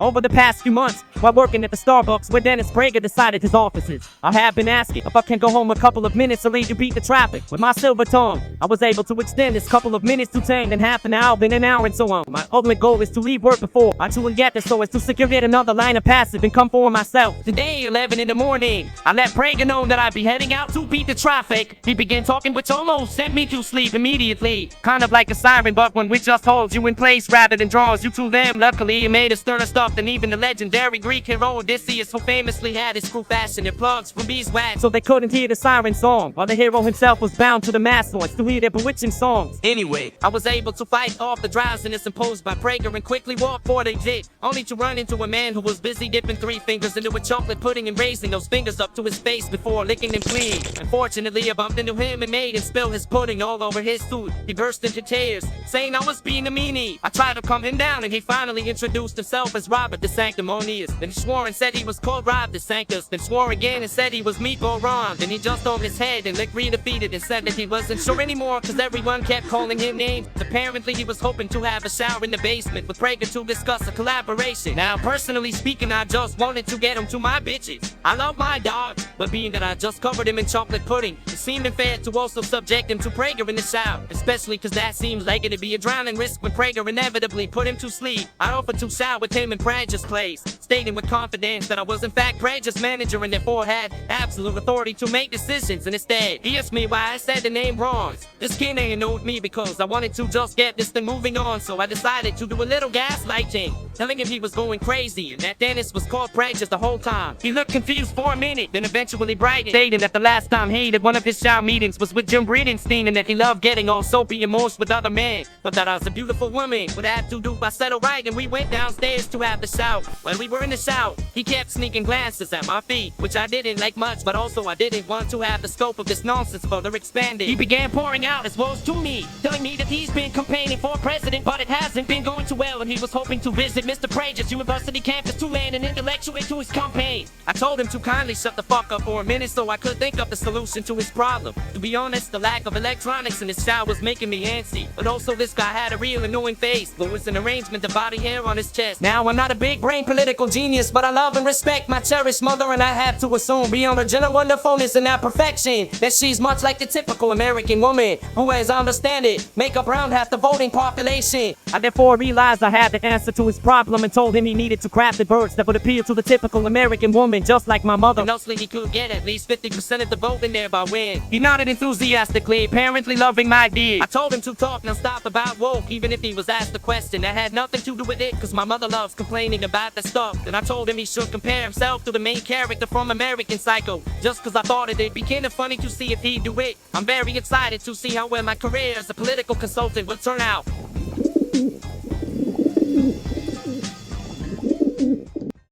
Over the past few months, while working at the Starbucks where Dennis Prager decided his offices, I have been asking if I can go home a couple of minutes early to beat the traffic. With my silver tongue, I was able to extend this couple of minutes to 10, then half an hour, then an hour, and so on. My ultimate goal is to leave work before I truly get there so as to secure yet another line of passive income for myself. Today, 11 in the morning, I let Prager know that I'd be heading out to beat the traffic. He began talking which almost sent me to sleep immediately. Kind of like a siren, but one which just holds you in place rather than draws you to them. Luckily, it made us sterner stuff than even the legendary Greek hero Odysseus, who famously had his crew fashioned in plugs from beeswax so they couldn't hear the siren song, while the hero himself was bound to the mast points to hear their bewitching songs. Anyway, I was able to fight off the drowsiness imposed by Prager and quickly walk for the exit, only to run into a man who was busy dipping 3 fingers into a chocolate pudding and raising those fingers up to his face before licking them clean. Unfortunately, I bumped into him and made him spill his pudding all over his suit. He burst into tears, saying I was being a meanie. I tried to calm him down and he finally introduced himself as Robert the Sanctimonious. Then he swore and said he was called Rob the Sanctus. Then swore again and said he was Meatball Ron. Then he jumped on his head and looked redefeated and said that he wasn't sure anymore cause everyone kept calling him names. Apparently he was hoping to have a shower in the basement with Prager to discuss a collaboration. Now personally speaking, I just wanted to get him to my bitches. I love my dog, but being that I just covered him in chocolate pudding, it seemed unfair to also subject him to Prager in the shower, especially cause that seems like it'd be a drowning risk when Prager inevitably put him to sleep. I offered to shower with him in Prager's place, stating with confidence that I was in fact Prager's manager and therefore had absolute authority to make decisions, and instead he asked me why I said the name wrong. This kid annoyed me because I wanted to just get this thing moving on, so I decided to do a little gaslighting, telling him he was going crazy and that Dennis was called Prager the whole time. He looked confused for a minute, then eventually brightened, stating that the last time he had one of his shower meetings was with Jim Bridenstine and that he loved getting all soapy and moist with other men, but that I was a beautiful woman would have to do by settle right, and we went downstairs to have the shower. When we were in the shower, he kept sneaking glances at my feet, which I didn't like much, but also I didn't want to have the scope of this nonsense further expanded. He began pouring out his woes to me, telling me that he's been campaigning for president, but it hasn't been going too well, and he was hoping to visit Mr. Prager's university campus to land an intellectual to his campaign. I told him to kindly shut the fuck up for a minute so I could think of the solution to his problem. To be honest, the lack of electronics in his shower was making me antsy, but also this guy had a real annoying face. There was an arrangement of body hair on his chest. Now, I'm not a big brain political genius, but I love and respect my cherished mother, and I have to assume beyond her general wonderfulness and that perfection that she's much like the typical American woman who, as I understand it, make up around half the voting population. I therefore realized I had the answer to his problem and told him he needed to craft the words that would appeal to the typical American woman just like my mother. And also he could get at least 50% of the vote in there by win. He nodded enthusiastically, apparently loving my idea. I told him to talk and stop about woke, even if he was asked a question that had nothing to do with it, cause my mother loves complaining about that stuff. And I told him he should compare himself to the main character from American Psycho, just cause I thought it'd be kinda funny to see if he'd do it. I'm very excited to see how well my career as a political consultant will turn out.